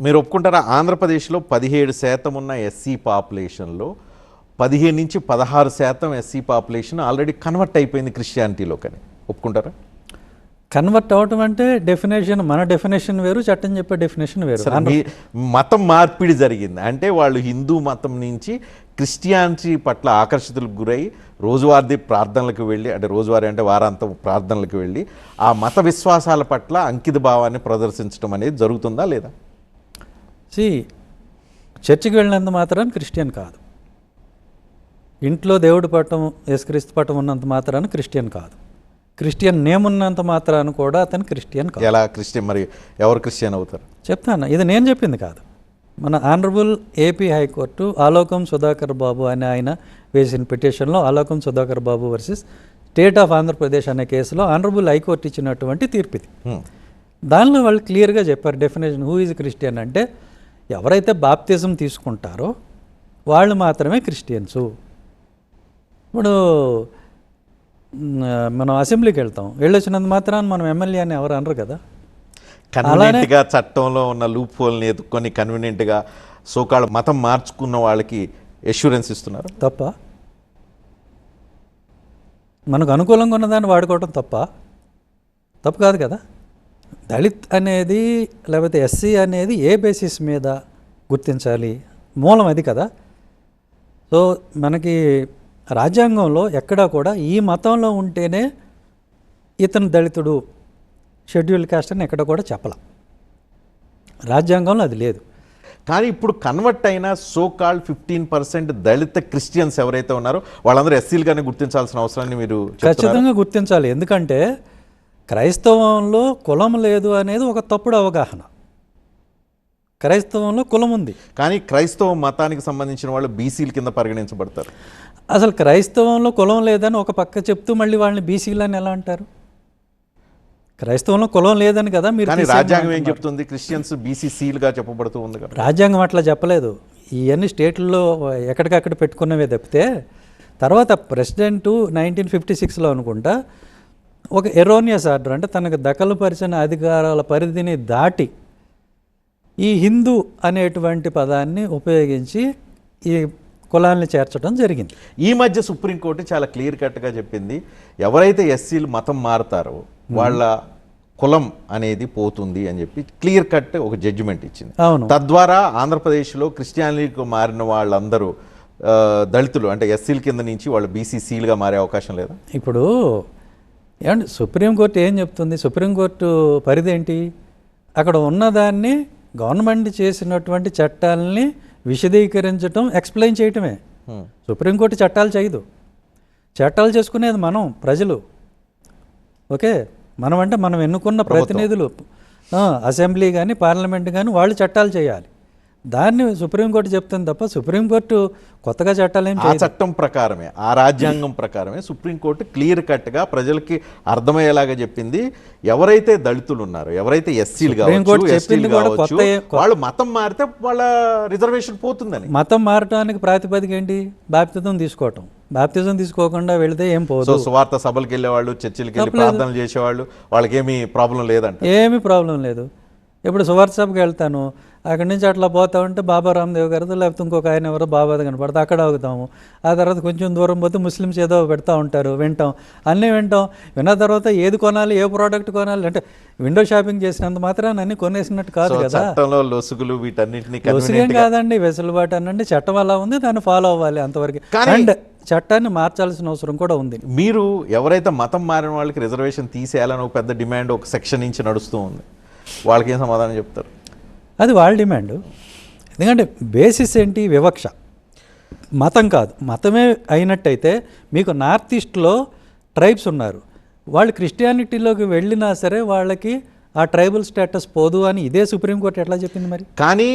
మీరు ఒప్పుకుంటారా? ఆంధ్రప్రదేశ్లో 17% ఉన్న ఎస్సీ పాపులేషన్లో 15 నుంచి 16% ఎస్సీ పాపులేషన్ ఆల్రెడీ కన్వర్ట్ అయిపోయింది క్రిస్టియానిటీలోకి అని ఒప్పుకుంటారా? కన్వర్ట్ అవటం అంటే డెఫినేషన్, మన డెఫినేషన్ వేరు, చట్టం చెప్పే డెఫినేషన్ వేరు. మతం మార్పిడి జరిగింది అంటే వాళ్ళు హిందూ మతం నుంచి క్రిస్టియానిటీ పట్ల ఆకర్షితులకు గురై రోజువారీ ప్రార్థనలకు వెళ్ళి, అంటే రోజువారీ అంటే వారాంతం ప్రార్థనలకు వెళ్ళి ఆ మత విశ్వాసాల పట్ల అంకిత భావాన్ని ప్రదర్శించడం అనేది జరుగుతుందా లేదా? చర్చికి వెళ్ళినంత మాత్రాన్ని క్రిస్టియన్ కాదు, ఇంట్లో దేవుడి పట్టం యేసుక్రీస్తు పట్టం ఉన్నంత మాత్రాన క్రిస్టియన్ కాదు, క్రిస్టియన్ నేమ్ ఉన్నంత మాత్రాన్ని కూడా అతను క్రిస్టియన్ కాదు. ఎలా క్రిస్టియన్? మరి ఎవరు క్రిస్టియన్ అవుతారు? చెప్తాను, ఇది నేను చెప్పింది కాదు. మన honourable AP high court Alokam Sudhakar బాబు అనే ఆయన వేసిన పిటిషన్లో ఆలోకం సుధాకర్ బాబు వర్సెస్ స్టేట్ ఆఫ్ ఆంధ్రప్రదేశ్ అనే కేసులో ఆనరబుల్ హైకోర్టు ఇచ్చినటువంటి తీర్పు ఇది. దానిలో వాళ్ళు క్లియర్గా చెప్పారు డెఫినేషన్ హూ ఈజ్ క్రిస్టియన్ అంటే ఎవరైతే బాప్తిజం తీసుకుంటారో వాళ్ళు మాత్రమే క్రిస్టియన్సు. ఇప్పుడు మనం అసెంబ్లీకి వెళ్ళొచ్చినంత మాత్రాన్ని మనం ఎమ్మెల్యే అని ఎవరు అనరు కదా. కన్వీనియంట్గా చట్టంలో ఉన్న లూప్ హోల్ని ఎత్తుకొని కన్వీనియంట్గా సోకాళ్ళ మతం మార్చుకున్న వాళ్ళకి ఎష్యూరెన్స్ ఇస్తున్నారు. తప్ప మనకు అనుకూలంగా ఉన్నదాన్ని వాడుకోవడం తప్పు కాదు కదా. దళిత్ అనేది లేకపోతే ఎస్సీ అనేది ఏ బేసిస్ మీద గుర్తించాలి, మూలం అది కదా. సో మనకి రాజ్యాంగంలో ఎక్కడా కూడా ఈ మతంలో ఉంటేనే ఇతను దళితుడు, షెడ్యూల్ కాస్ట్ అని ఎక్కడ కూడా చెప్పాల, రాజ్యాంగంలో అది లేదు. కానీ ఇప్పుడు కన్వర్ట్ అయిన సోకాల్డ్ 15% దళిత క్రిస్టియన్స్ ఎవరైతే ఉన్నారో వాళ్ళందరూ ఎస్సీలుగానే గుర్తించాల్సిన అవసరాన్ని మీరు ఖచ్చితంగా గుర్తించాలి. ఎందుకంటే క్రైస్తవంలో కులం లేదు అనేది ఒక తప్పుడు అవగాహన. క్రైస్తవంలో కులం ఉంది, కానీ క్రైస్తవ మతానికి సంబంధించిన వాళ్ళు బీసీల కింద పరిగణించబడతారు. అసలు క్రైస్తవంలో కులం లేదని ఒక పక్క చెప్తూ మళ్ళీ వాళ్ళని బీసీలని ఎలా అంటారు? క్రైస్తవంలో కులం లేదని కదా మీరు. కానీ రాజ్యాంగం ఏం చెప్తుంది? క్రిస్టియన్స్ బీసీసీలుగా చెప్పబడుతూ ఉంది కదా. రాజ్యాంగం అట్లా చెప్పలేదు. ఇవన్నీ స్టేట్లలో ఎక్కడికక్కడ పెట్టుకున్నవే తప్పితే తర్వాత ప్రెసిడెంటు 1956లో అనుకుంటా ఒక ఎరోనియస్ ఆర్డర్, అంటే తనకు దఖలుపరిచిన అధికారాల పరిధిని దాటి ఈ హిందూ అనేటువంటి పదాన్ని ఉపయోగించి ఈ కులాన్ని చేర్చడం జరిగింది. ఈ మధ్య సుప్రీంకోర్టు చాలా క్లియర్ కట్గా చెప్పింది, ఎవరైతే ఎస్సీలు మతం మారుతారో వాళ్ళ కులం అనేది పోతుంది అని చెప్పి క్లియర్ కట్ ఒక జడ్జిమెంట్ ఇచ్చింది. తద్వారా ఆంధ్రప్రదేశ్లో క్రిస్టియానిటీకి మారిన వాళ్ళందరూ దళితులు అంటే ఎస్సీల కింద నుంచి వాళ్ళు బీసీసీలుగా మారే అవకాశం లేదా? ఇప్పుడు ఏమంటే సుప్రీంకోర్టు ఏం చెప్తుంది? సుప్రీంకోర్టు పరిధి ఏంటి? అక్కడ ఉన్నదాన్ని గవర్నమెంట్ చేసినటువంటి చట్టాలని విశదీకరించడం, ఎక్స్ప్లెయిన్ చేయటమే. సుప్రీంకోర్టు చట్టాలు చేయదు, చట్టాలు చేసుకునేది మనం ప్రజలు. ఓకే, మనం అంటే మనం ఎన్నుకున్న ప్రతినిధులు, అసెంబ్లీ కానీ పార్లమెంట్ కానీ వాళ్ళు చట్టాలు చేయాలి. దాన్ని సుప్రీంకోర్టు చెప్తుంది తప్ప సుప్రీంకోర్టు కొత్తగా చట్టాలు ఏం చేయదు. ఆ చట్టం ప్రకారమే, ఆ రాజ్యాంగం ప్రకారమే సుప్రీంకోర్టు క్లియర్ కట్గా ప్రజలకి అర్థమయ్యేలాగా చెప్పింది. ఎవరైతే దళితులు ఉన్నారో, ఎవరైతే ఎస్సీలు కావచ్చు, వాళ్ళు మతం మారితే వాళ్ళ రిజర్వేషన్ పోతుందని. మతం మారటానికి ప్రాతిపదిక ఏంటి? బాప్తిజం తీసుకోవటం. బాప్తిజం తీసుకోకుండా వెళితే ఏం పోదు. సువార్త సభలకు వెళ్ళేవాళ్ళు, చర్చిలకు వెళ్ళి ప్రార్థనలు చేసేవాళ్ళు, వాళ్ళకి ఏమీ ప్రాబ్లం లేదంట. ఏమీ ప్రాబ్లం లేదు. ఇప్పుడు సువార్త సభకి వెళ్తాను, అక్కడి నుంచి అట్లా పోతా ఉంటే బాబా రామ్దేవ్ గారితో లేకపోతే ఇంకొక ఆయన ఎవరో బాబాది కనపడితే అక్కడ ఆగుతాము. ఆ తర్వాత కొంచెం దూరం పోతే ముస్లిమ్స్ ఏదో పెడతా ఉంటారు, వింటాం, అన్నీ వింటాం. విన్న తర్వాత ఏది కొనాలి, ఏ ప్రోడక్ట్ కొనాలి అంటే విండో షాపింగ్ చేసినంత మాత్రాన్ని అన్నీ కొనేసినట్టు కాదు కదా. లొసుగేం కాదండి, వెసులుబాటు అనండి, చట్టం అలా ఉంది, దాన్ని ఫాలో అవ్వాలి అంతవరకు. అండ్ చట్టాన్ని మార్చాల్సిన అవసరం కూడా ఉంది. మీరు ఎవరైతే మతం మారిన వాళ్ళకి రిజర్వేషన్ తీసేయాలని ఒక పెద్ద డిమాండ్ ఒక సెక్షన్ నుంచి నడుస్తూ ఉంది, వాళ్ళకి ఏం సమాధానం చెప్తారు? అది వాళ్ళ డిమాండ్. ఎందుకంటే బేసిస్ ఏంటి? వివక్ష, మతం కాదు. మతమే అయినట్టయితే మీకు నార్త్ ఈస్ట్లో ట్రైబ్స్ ఉన్నారు, వాళ్ళు క్రిస్టియానిటీలోకి వెళ్ళినా సరే వాళ్ళకి ఆ ట్రైబల్ స్టేటస్ పోదు అని ఇదే సుప్రీంకోర్టు ఎట్లా చెప్పింది మరి? కానీ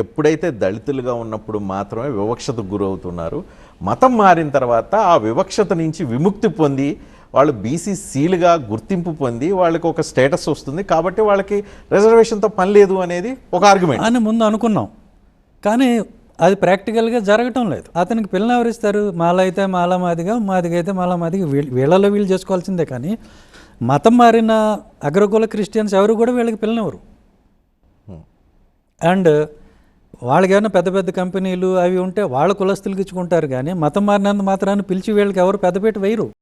ఎప్పుడైతే దళితులుగా ఉన్నప్పుడు మాత్రమే వివక్షతకు గురవుతున్నారు, మతం మారిన తర్వాత ఆ వివక్షత నుంచి విముక్తి పొంది వాళ్ళు బీసీసీలుగా గుర్తింపు పొంది వాళ్ళకి ఒక స్టేటస్ వస్తుంది, కాబట్టి వాళ్ళకి రిజర్వేషన్తో పని లేదు అనేది ఒక ఆర్గ్యుమెంట్ అని ముందు అనుకున్నాం. కానీ అది ప్రాక్టికల్గా జరగటం లేదు. అతనికి పిల్లలు ఎవరిస్తారు? మాల అయితే మాల మాదిగా, మాదిగా అయితే మాల మాదిగా, వీళ్ళలో వీళ్ళు చేసుకోవాల్సిందే. కానీ మతం మారిన అగ్రకుల క్రిస్టియన్స్ ఎవరు కూడా వీళ్ళకి పిల్లనెవరు. అండ్ వాళ్ళకి ఏమైనా పెద్ద పెద్ద కంపెనీలు అవి ఉంటే వాళ్ళ కులస్తులకి ఇచ్చుకుంటారు, కానీ మతం మారినంత మాత్రాన్ని పిలిచి వీళ్ళకి ఎవరు పెద్దపీట వేయరు.